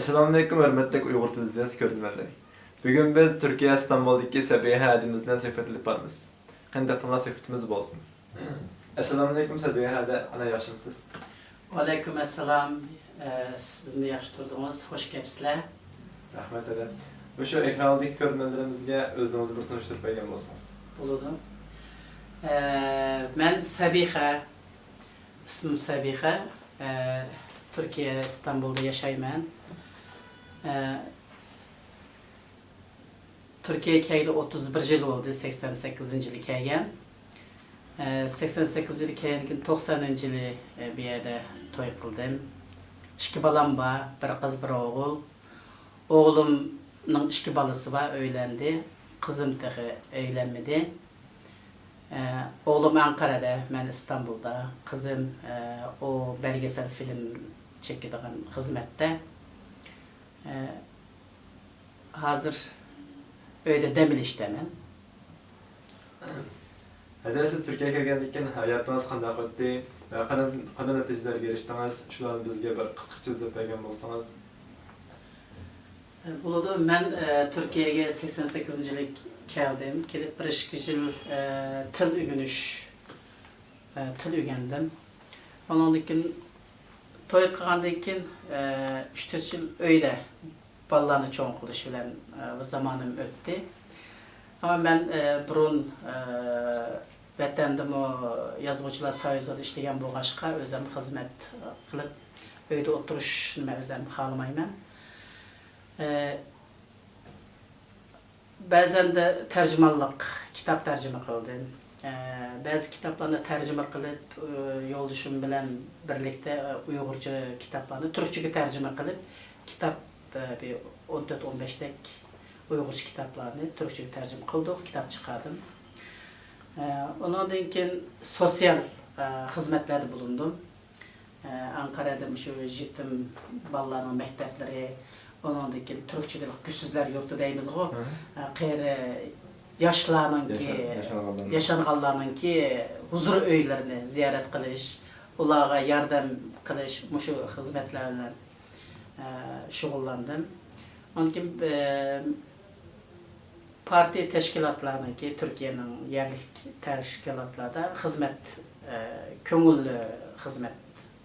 Assalamualaikum hörmetlik Uyghur Tili izleyici görünmeli. Bugün biz Türkiye İstanbul'daki Sabiha hadimizden söhbet edip barmız. Qandaqtınlar söhbetimiz bolsun. Assalamualaikum Sabiha hada, ana yaxshimisiz? Aleyküm esselam. Sizni yaxshi turdunuz. Hoş gelipsizler. Rahmet ede. Şu ekrandaki görünmelerimizge özünüzü bir tanıştırıp baygan bolsanız. Buludum. Ben Sabiha. İsmim Sabiha. Türkiye İstanbul'da yaşayman. Türkiye'ye keldi 31 yıl oldu. 88. yılı kelgen. 88 yılı kelgen 90. yılı bir yerde toy kıldım. İki balam var. Bir kız bir oğul. Oğlumның iki balası var. Öylendi. Kızım da evlenmedi. Oğlum Ankara'da, ben İstanbul'da. Kızım o belgesel film çekildiğin hizmette. Hazır öyle demir işlemen. Hadi siz Türkiye'ye gelgendikken hayatınız qandaq ötdi? Qanday natijalarga erişdiniz? Şularni bizga bir qisqa so'zlab bergan bolsanız. Buludum. Ben Türkiye'ye 88. yılı geldim. Gelip bir iki yıl til öğrendim. Onun için toy kılgandan keyin 3-4 yıl öyle ballarını çoğun kılış bilen zamanım öttü. Ama ben burun vatandım o yazgıçılar soyuzada işleyen bu aşka özüm hizmet kılıp öyle oturuşunu ben özüm xalamayman. Bazen de tercümanlık, kitap tercüme kıldım. Bazı kitaplarını tercüme kılıp yoldaşım bilen birlikte Uygurca kitaplarını Türkçe'ye tercüme kılıp kitap bir 14-15'lik Uygurca kitaplarını Türkçe'ye tercüme kıldık, kitap çıkardım. Ondan sonra sosyal hizmetlerde bulundum. Ankara'da şu yetim ballarının mektepleri, ondan sonra Türkçelik güçsüzler yurtu deyimiz o. Yaşanğanlarının ki huzur öylerini ziyaret kılış, onlara yardım kılış, şu hizmetlerle şugullandım. Onun için parti teşkilatlarına ki Türkiye'nin yerli teşkilatlarda hizmet, köngüllü hizmet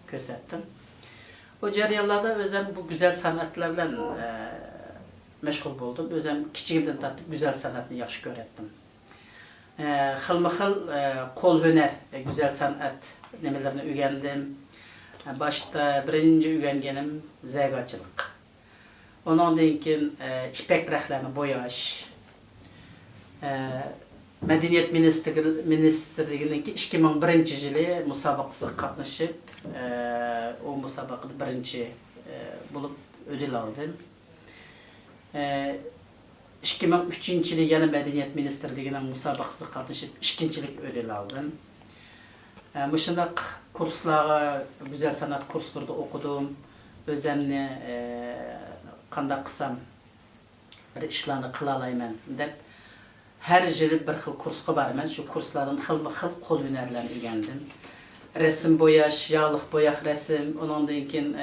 gösterdim. O jarayonlarda özüm bu güzel sanatlarla meşgul buldum. Özüm kiçigimden tartib güzel sanatını yaxşı göretdim. Xilma-xil kol hüner, güzel sanat nemelerini öğrendim. Başta birinci öğrengenim zeygaçılık. Ondan keyin ipek rəxlərini boyaş. Medeniyet Ministerliğinin 2001 yılı musabaqası qatnaşıp o musabaqada birinci bulup ödül aldım. 2003 yılı yana Medeniyet Ministerliğinin musabaqası qatnaşıp ikincilik ödül aldım. Muşundaq kurslara, güzel sanat kurslarında okudum. Özümni qandaq qısam bir işlerini qılalayman deb her yıl bir xil kursqa barman. Şu kurslardan xilma-xil kol hünerlerini öğrendim. Resim boyaş, yağlıq boyaq resim, ondan keyin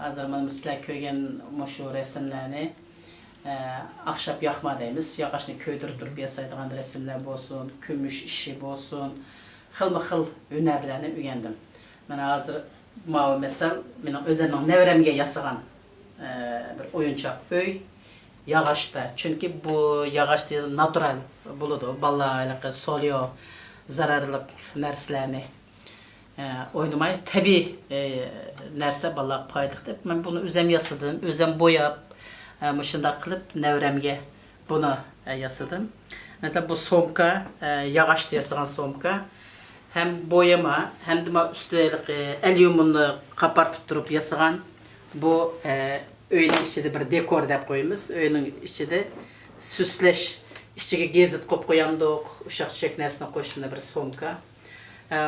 azarman sizler köygen şu resimlerini ahşap yaxma deymiz. Yağaçını köydürüp yasaydığan resimler bolsun, kümüş işi bolsun, xilma-xil hünerlerini öğrendim. Ben hazır mavi mesel, benim özümün nevremge yasıgan bir oyuncak öy. Yağaçta. Çünkü bu yağaçta natural buludu. Ballarla soluyor zararlı nerslerini oynamay. Tabi nerse ballar paylıqdı. Ben bunu özüm yasadım. Özüm boyap, şunda kılıp nevremge bunu yasadım. Mesela bu somka, yağaçta yasagan somka. Hem boyama, hem de üstü el yumunu kapartıp durup yasagan. Bu öğünün içinde bir dekor dep koyumuz. Öğünün içinde süsleş, içine gezit kop koyandık, uşaq çiçek nersine koştuğunda bir somka.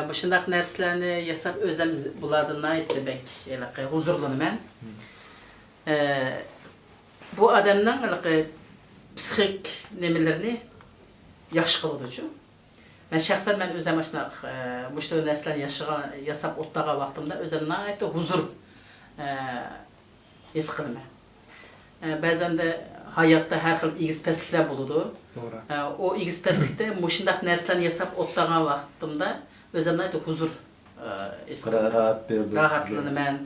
Bu şundaq nerslerini yasap özemiz bulardan nayitli bek, huzurlunu men. Bu adamdan psixik nemelerini yaxşı qılıdı üçün. Ben şahsen ben özüm aşınaq, bu nerslerini yasap ottağa vaxtımda özüm nayitli huzur his qilman. Bəzən də həyatda hər xil igiz-pəsliklər buludu. Doğru. O igiz-pəslikdə məşındaq nərsələrni yasab otlagan vaxtımda özümdə də huzur his qilman. Rahat berdi. Rahatlanaman.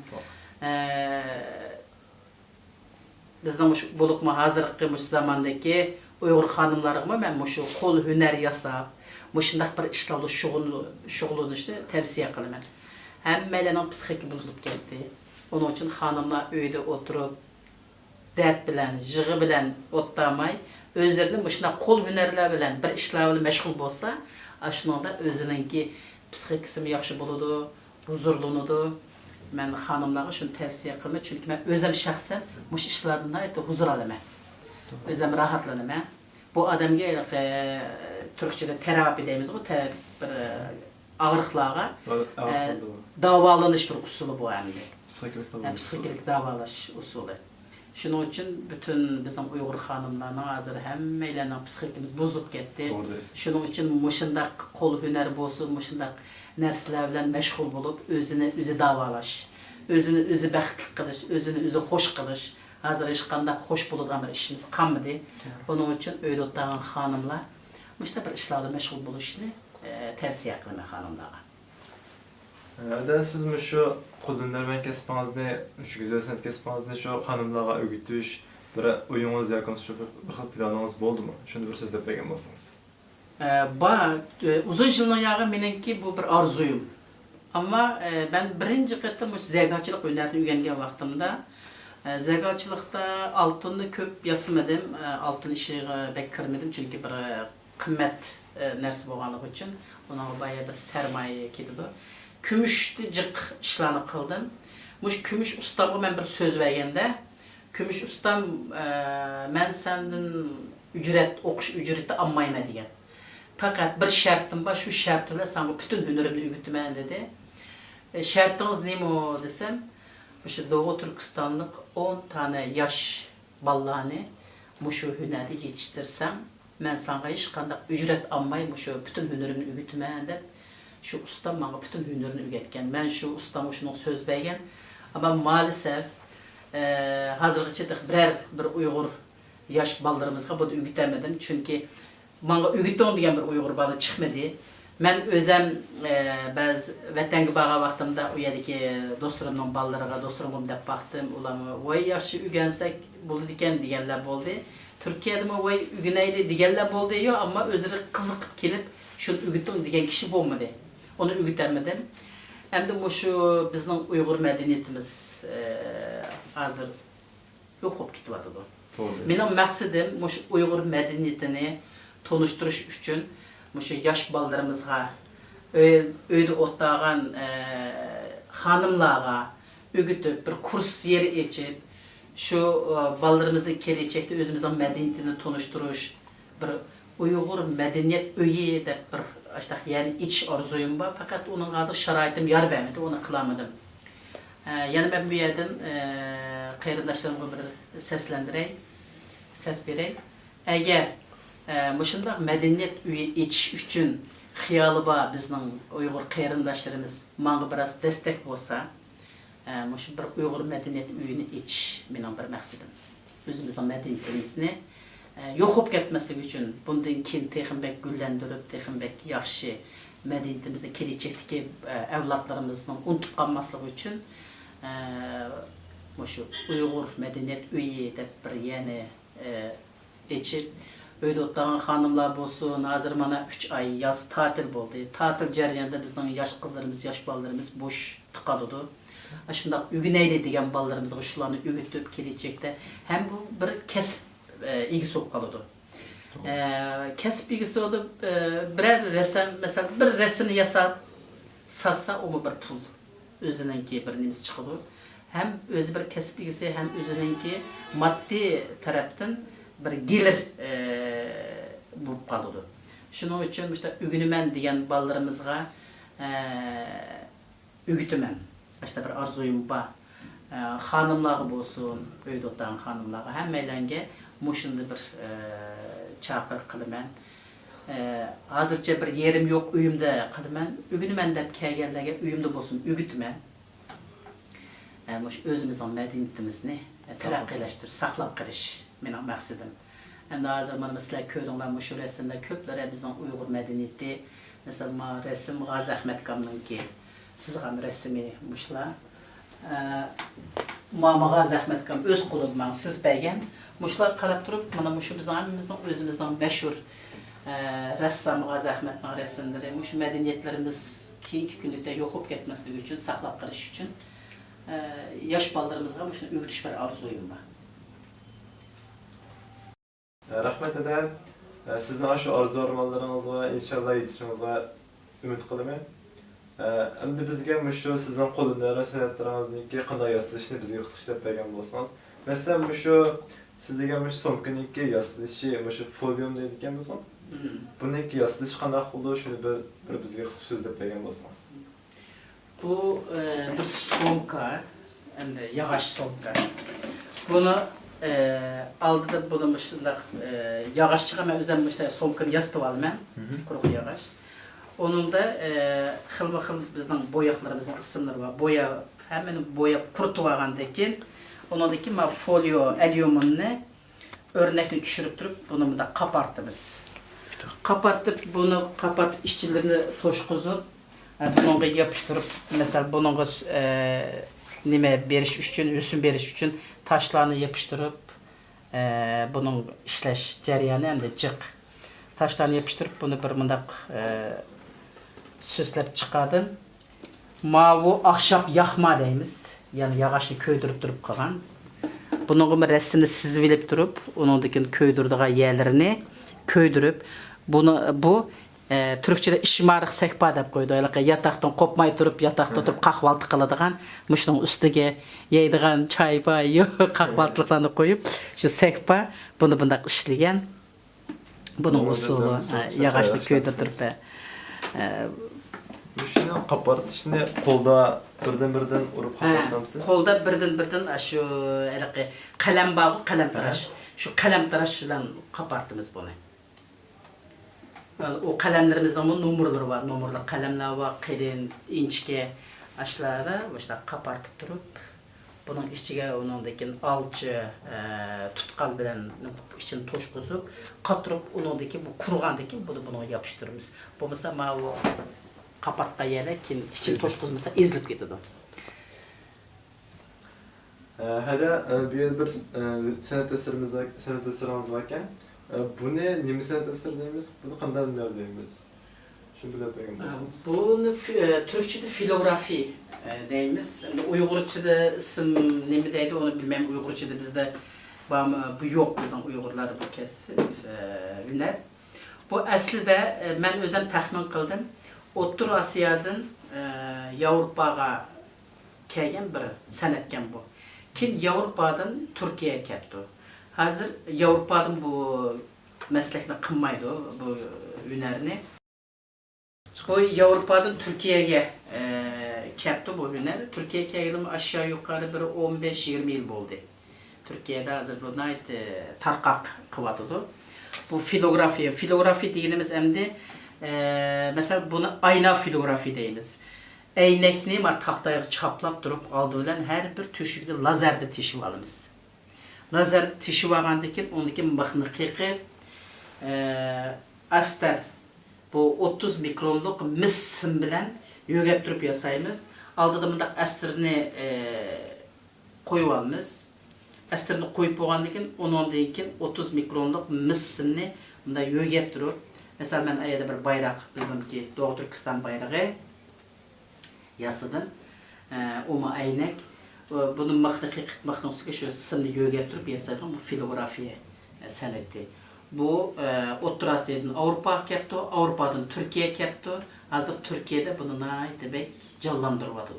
Bizden buluqma hazırlıqı zamandaki Uyghur xanımlarıma ben şu kol hüner yasab, şundaq bir işlərdə şoğullanışdı tavsiye qılıman. Həmmələrin psixiki buzulup getdi. Onun için xanımlar öydə oturup dert bilen, jığı bilen otlamay, özlerinin şundaq kol hünerlər bilen bir işlərlə məşğul bolsa, aşınında özününki psixikisi yaxşı buludu, huzurlunudu. Ben xanımlara şunu tavsiye qılmam, çünki ben özüm şəxsən bu işlərdən da huzur alaman. Özüm rahatlanaman. Bu adamga Türkçədə terapi deyimiz, o bir ağrıqlara davalanış bir usulu bu əmdi. Psixiklik davalaş usulu. Şunun için bütün bizim Uyghur xanımlarına hazır həmməylərinin psixikimiz bozulup getdi. Şunun için muşundaq kol hünəri bolsun, muşundaq nərsələr bilan məşğul olub özünü özü davalaş, özünü özü bəxtli qılış, özünü özü xoş qılış. Hazır heç qandaq xoş bulduğan bir işimiz qalmadı. Onun için öyle otlayan xanımlar işte bir işlərlə məşğul buluşunu tavsiye qılmam xanımlara. Da siz şu Qudunlar ben kespanızda, şu güzel sanat kespanızda şu hanımlara ögütüş, bir uyumunuz yakınız şu bir planınız oldu mu? Şunu bir söz etmegen bolsanız. Uzun yılın yağı menenki bu bir arzuyum. Ama ben birinci qetim zergaçılık önlərini öyrənген vaxtımda zergaçılıkta altını köp yasımadım, altın işığı bek kırmadım çünkü bir kıymet nersi boğanlık için ona bayağı bir sermaye gidiyordu. Kümüşlü cık işlerini kıldım. Muş kümüş ustamı ben bir söz vergende, kümüş ustam ben senden okuş ücreti almayma diyen. Fakat bir şartım var, şu şartımla sana bütün hünerimi ügütmen dedi. Şartınız ne mi o desem, şu Doğu Türkistanlık 10 tane yaş ballarını şu hüneri yetiştirsem, ben sana hiç kandak ücret almayım, şu bütün hünerimi ügütmen de. Şu ustam bana bütün hünerini üretken, ben şu ustama şunu söz vergen, ama maalesef hazırlıkçıdık bir Uygur yaş ballarımızga bunu ügütemedim çünkü bana ügütön diyen bir Uygur balı çıkmadı. Ben özüm bazı vatanga bağa vaxtımda o yerdeki dostlarımın ballarına dostlarımın dep baktım, ulamı vay yaşı ügensek buldu diken diyenler oldu. Türkiye'de mi vay ügüneyli diyenler oldu ya ama özleri kızık gelip şunu ügütön diyen kişi olmadı. Onu ügütemedim. Hem de şu bizim Uygur medeniyetimiz hazır yok olup gidiyordu bu. Benim maksadım şu Uygur medeniyetini tanıştırış için şu yaş ballarımızga öyle otlağan hanımlara ügütüp bir kurs yeri içip şu ballarımızda gelecekte özümüzün medeniyetini tanıştırış bir Uygur medeniyet öyi de bir işte yani iç arzuyum var fakat onun hazır şaraitim yar vermedi, onu kılamadım. Yani ben bu yerden kayırdaşlarımı bir ses vereyim. Eğer şundaq medeniyet öyi iç üçün xiyali var bizning Uygur kayırdaşlarımız bana biraz destek olsa, şu bir Uygur medeniyet öyini iç benim bir maksadım. Özümüzün medeniyetimizni yok olup ketmeslik için bundan keyin texinbek güllendirip, texinbek yaxşı medeniyetimizni kelecekteki evlatlarımızın unutup kalmaslık için şu Uygur medeniyet öyi dep bir yeni içip öyle otlağın hanımlar bolsun, hazır mana 3 ay yaz tatil oldu. Tatil jarayonida bizning yaş kızlarımız, yaş ballarımız boş tıkalıdı. Şundaq ügüneyli degan ballarımızga şularni ügütüp kelecekte hem bu bir kesip ilgisi olup kalıdı. Kesip ilgisi olup birer resim, mesela bir resmini yasap satsa o mu bir pul özününki bir nemiz çıkılır. Hem özü bir kesip ilgisi hem özününki maddi taraftan bir gelir bulup kalıdı. Şunun için işte ügünümen diyen ballarımızga ügütümem. İşte bir arzuyum var. Hanımlar bolsun, öyle otan hanımlar hemmeylenge muşunda bir çağır kılımen. Hazırca bir yerim yok uyumda kılımen. Ügünümen de kelgenlerge uyumda bolsun ügütümen. Muş özümüzden medeniyetimizni taraqqiylashtirish, saqlab qilish mening maqsadim. Endi hozir mana sizlar ko'rdinglar shu rasmda ko'plari bizning Uyg'ur madaniyati, masalan, rasm G'azi Ahmad Kamninki sizgan rasmi mushlar. Mama G'azi Ahmad Kam o'z qo'li bilan siz bergan. Mushlar qarab turib, mana shu bizning o'zimizning mashhur rassom G'azi Ahmadning rasmlari, shu madaniyatlarimiz keyingi kunlikda yo'q bo'lib ketmasligi uchun, saqlab qolish uchun yosh bolalarimizga shuni o'rgatish bir orzuyim bor. Rahmat eda. Sizning shu orzu-armonlaringizga inshaalloh yetishingizga umid qilaman. Endi bizga shu sizning qo'lingizda san'atlaringizniki qanday yoslashni bizga qisqacha bergan bo'lsangiz, masalan shu siz degan shu somkaniki yoslashi, shu folium deydiganmiz. Buniki yoslash qanday bo'ldi, shuni bir bizga qisqa so'zlab bergan bo'lsangiz. Bu bir somka, endi yog'och somka. Buni oldida buni shunday yog'ochchiga men o'zim shunday somkani yastab olman, quruq yog'och. Onunda xilma-xil bizning bo'yoqlarimizning ismlari bor. Bo'ya hammani bo'yab quritib olgandan keyin, uningdagi folio alyuminni o'rnakni tushirib turib, buni bunda qapartamiz. Qapartib, buni qapartib ishchilarini to'shqizib, bunga yopishtirib, masalan, bunga nima berish uchun, rusum berish uchun toshlarni yopishtirib, buning ishlash jarayoni hamda jiq. Toshlarni yopishtirib, buni bir mundaq süslab chiqadim. Bu ahshab yaxma deymiz. Ya'ni yog'ochni ko'ydirib turib qolgan. Buningga rasmni sizib olib turib, uningdagi ko'ydirdigan yerlarini ko'ydirib, bu Türkçe'de işmarıq sekpa deb qo'ydi. Yataqdan qopmay turib, yataqda turib qahvaltı qiladigan, mushuning ustiga yeydigan choy va qahvaltliqlarni qo'yib, shu sekpa buni bunday ishlagan. Buning usuli yog'ochni ko'ydirib Shuni qapartishni qo'lda birdan urib qapartamsiz? Qo'lda birdan shu qalam bor, qalamtarash. Shu qalamtarash bilan qapartimiz buni. O qalamlarimizning nomerlari bor, nomerli qalamlar bor, qalin, inchga ashlarda o'sha qapartib turib, buning ichiga uningdagi olchi tutqal bilan ichini to'shqizib, qatirib uningdagi bu qurg'andagi buni yopishtiramiz. Bo'lmasa bu qapartgan yerda keyin ichini to'shqizmasa ezilib ketadi. Hali bu yerda bir san'at asarimiz bor ekan. Buni nima san'at asar deymiz? Buni qanday deymiz? Shuni bilib bergan bo'lsangiz. Buni Türkçe'de filografi deymiz. Uyg'urchada ism nima deydi, onu bilmayman. Uyg'urchada bizda bu yo'q, bizning Uyg'urlarda bu kasb hunar. Bu aslida men o'zim taxmin qildim. O'rta Osiyodan Yevropaga kelgan bir san'atkan bu. Keyin Yevropadan Turkiyaga ketdi. Hozir Yevropadan bu meslekni qilmaydi, bu hunarni. Bu Yevropadan Turkiyaga ketdi bu hunar. Turkiyaga keldim aşağı yuqori bir 15-20 yil bo'ldi. Turkiyada hozir bu tarqaq qilyapti. Bu filografi deganimiz endi mesela bunu ayna filografi deymiz. Eynekni taxtaya çaplab turib oldi bilan har bir tüşükni lazerda teshib olamiz. Lazer teshib olgandan keyin undagi mixni qiqib astar bu 30 mikronlik mis sim bilan yogab turib yasaymiz. Oldida bundaq astarni qo'yib olamiz. Astarni qo'yib bo'lgandan keyin undan keyin 30 mikronlik mis simni bunda yogab turib, mesela ben ayada bir bayrak bizimki Doğu Türkistan bayrağı yasadım. Oma aynak. Bunun mıhtıqı şu simni yogab turib yasadım. Bu filografiya san'ati. Bu O'rta Osiyodan Avropaga ketdi, Avropadan Turkiyaga ketdi. Hozir Turkiyada buni naytibek jonlantiryapti.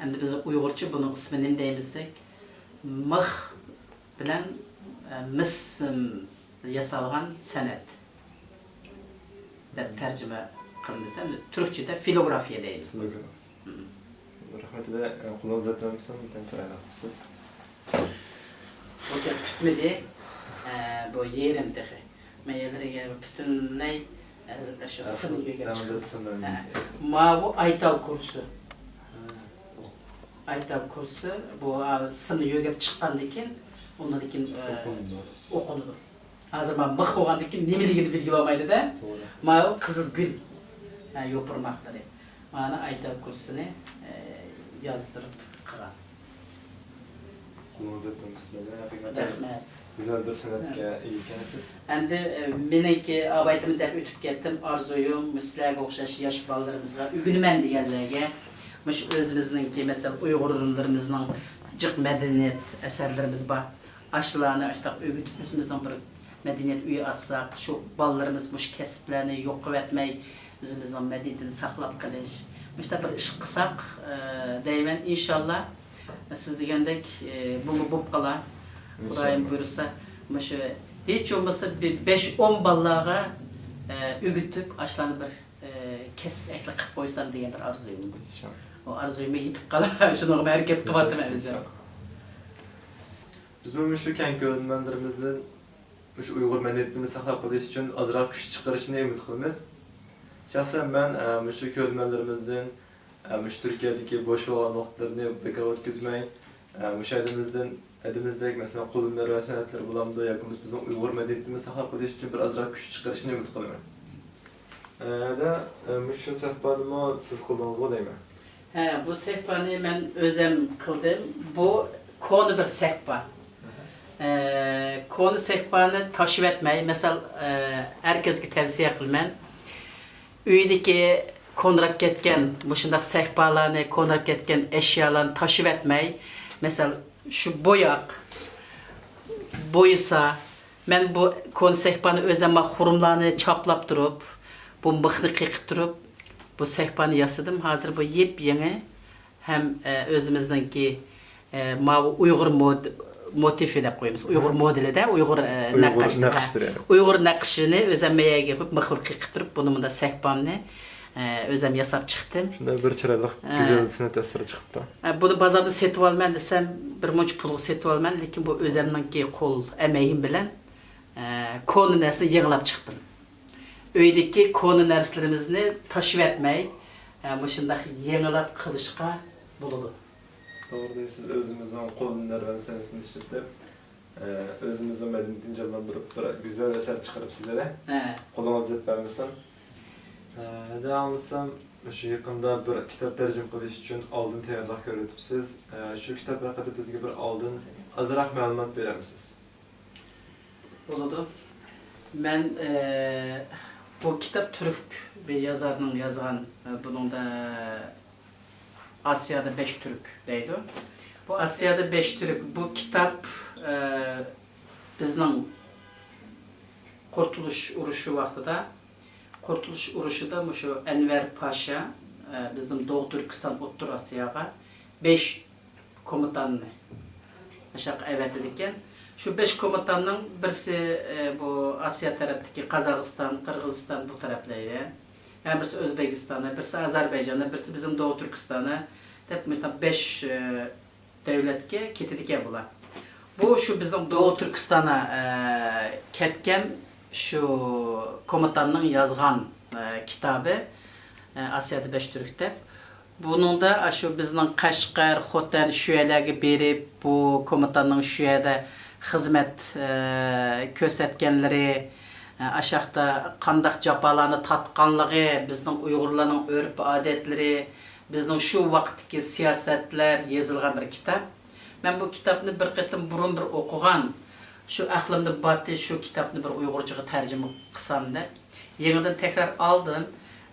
Endi biz Uyg'urcha buning ismini nima deymizdik? Mix bilan mis yasalgan san'at deb tarjima qilamiz. Turkchada filografiya deymiz. Rahmatida qo'lni uzatamisan, tanishtirasiz. Bu tutmadi. Bu yerim dexe. Mayelariga butunlay shu simga chiqdi. Ma bu aytal kursi. aytab kursu bu sını yögep çıqqandan keyin ondan keyin okundu. Hazır ben mıh bolgandan keyin nimeligini bilgip olmaydı da. Ma kızıl gül yopurmaktır. Mana aytab kursunu yazdırıp qıran. Kulunuz etmişsiniz. Hakikaten Rahmet. güzel bir sanatga ekansiz. Endi meniki abaytımı dep ötüp kettim. Arzuyum sizlarga o'xshash yosh bolalarımızga ügünmen deganlarga mush özümüzningki mesela Uyg'urlarimizning jiq madaniyat asarlarimiz bor. Ashlarni ashtaq ögütüp özümüzning bir madaniyat uyi açsak, şu bolalarimiz mush kasblarni yo'q qilib etmay özümüzning madaniyatini saqlab qilish. Mushta bir ish qilsak deyman inshaalloh siz degandek bunu bo'lib qolar. Xudoyim buyursa, mushu hiç olmasa bir 5-10 balaga ügütüp ashlarni bir kesib ekli qilib qo'ysam degan bir arzuyum. İnşallah. O arzuyuma yetib qolar, shuni harakat qilyapman o'zim. Biz bu şu kent görünmenlerimizden şu Uygur medeniyetini saqlab qolish uchun azroq kuch chiqarishini umid qilamiz. Şahsen ben şu görünmenlerimizden şu Türkiye'deki boş olan vaqtlarını bekar o'tkazmay, edimizdeki mesela qo'llar ve sanatlar bulamda yakımız bizim Uygur medeniyetini saqlab qolish uchun bir azroq kuch chiqarishini umid qilaman. Da şu sahifadımı siz qildingizmi deyman. Bu sehpani men o'zim qildim. Bu konu bir sehpa. Konu sehpani tashib etmay, mesela herkesga tavsiya qilman. Uydagi konrab ketgan, mushundaq sehpalarni, konrab ketgan eşyalarni tashib etmay, mesela şu boyasa, men bu konu sehpani o'zim xurumlarni chaplab turib, bu mixni qiqib turib, bu sehpani yasadım. Hazır bu yepyeni hem özümüzdeki Uygur motifi deb qo'yamiz. Uygur modeli de Uygur naqshdir. Uygur naqshini o'zim meyaga qo'yib mixni qiqib turib, buni bunda sehpamni o'zim yasab chiqdim. Shunda bir chiroyli go'zallikni ta'siri chiqibdi. Bunu bazarda setib olman desam, bir muncha pulga setib olman, lekin bu o'zimningki qo'l emeğim bilan konu narsani yig'lab chiqdim. Öydeki konu narsalarimizni tashib etmay, bu shundaq yengilab qilishga bo'ladi. Doğru değil, siz özümüzden qo'llar ve sanatını işletip, özümüzden medeniyetini canlandırıp bir güzel eser çıkarıp sizlere qo'lingizni etmemisin. Devamlısam, şu yakında bir kitap tercüme qilish uchun oldin tayyorlik ko'rayotibsiz. Şu kitap haqida bizga bir oldin azroq ma'lumot beramiz? Bo'ladi. Men bu kitap Türk bir yazarının yazgan, bunun da Asya'da 5 Türk deydi. Bu Asya'da 5 Türk, bu kitap bizning Kurtuluş uruşu vaqtida, Kurtuluş uruşuda şu Enver Paşa bizning Doğu Türkistan O'rta Osiyoga 5 komutanni aşağı evet ekan. Şu 5 komutanның birisi bu Asya taraftaki Kazakistan, Kırgızistan bu taraflaydı. Yani birisi Özbekistan'a, birisi Azerbaycan'a, birisi bizim Doğu Türkistan'a. Hep mesela 5 devletke ketidike bular. Bu şu bizim Doğu Türkistan'a ketken şu komutanның yazgan kitabı Asya'da 5 Türk'te. Bunun da şu bizim Kaşgar, Xotan şu yerlerge berip bu komutanның şu yerde hizmet körsatganlari, aşağıda qandaq japalarni tatqanlığı, bizning Uyg'urlarning örf odatlari, bizning şu vaqtdagi siyosatlar yozilgan bir kitap. Men bu kitapni bir qatim burun bir o'qigan, şu aqlimda batı şu kitapni bir Uyg'urchaga tarjima qilsam deb. Yangidan tekrar aldım.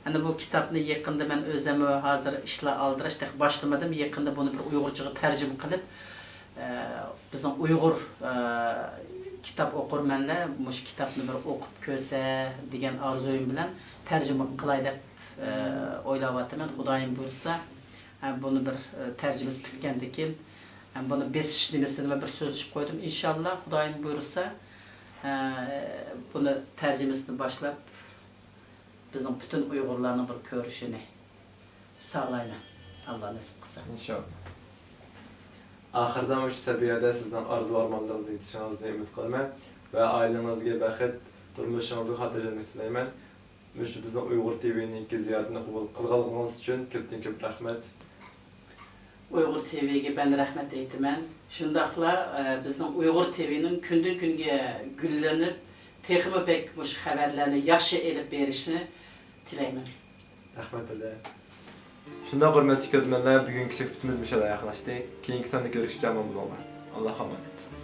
Hani bu kitapni yaqinda men o'zim hozir ishlar aldirishda boshlamadim. Yaqinda buni bir Uyg'urchaga tarjima qilib, bizning Uyg'ur kitap okurmenler muş kitapni bir o'qib ko'rsa degan arzuyim bilan tarjima qilay deb o'ylayapman. Xudoyim buyursa, bunu bir tarjimasi bitgandan keyin bunu besish nimasini bir so'zlashib qo'ydim. İnşallah Xudoyim buyursa, bunu tarjimasini boshlab bizning bütün Uyg'urlarning bir ko'rishini sağlayman. Allah nasip qilsa. İnşallah. Ahırda şu seviyede sizden arzu armanlarınızı yetişinizi ümit kılmayın ve ailenizge bəxet, durmuşunuzu hatırlamak dileymen. Şu bizden Uygur TV'nin ziyaretini kabul kılgalığınız için köpten köp rahmet. Uyghur TV'ye ben rahmet eytimen. Şundakla bizning Uyghur TV'nin günden günge güllenip, texmi pek bu haberlerini yaxşı elip berişini tileymen. Rahmetullah. Şunda hürmetli görünenler bugünkü söhbetimiz bir şeyler yaklaştı. Keyinki sende görüşeceğim ama Allah'a emanet.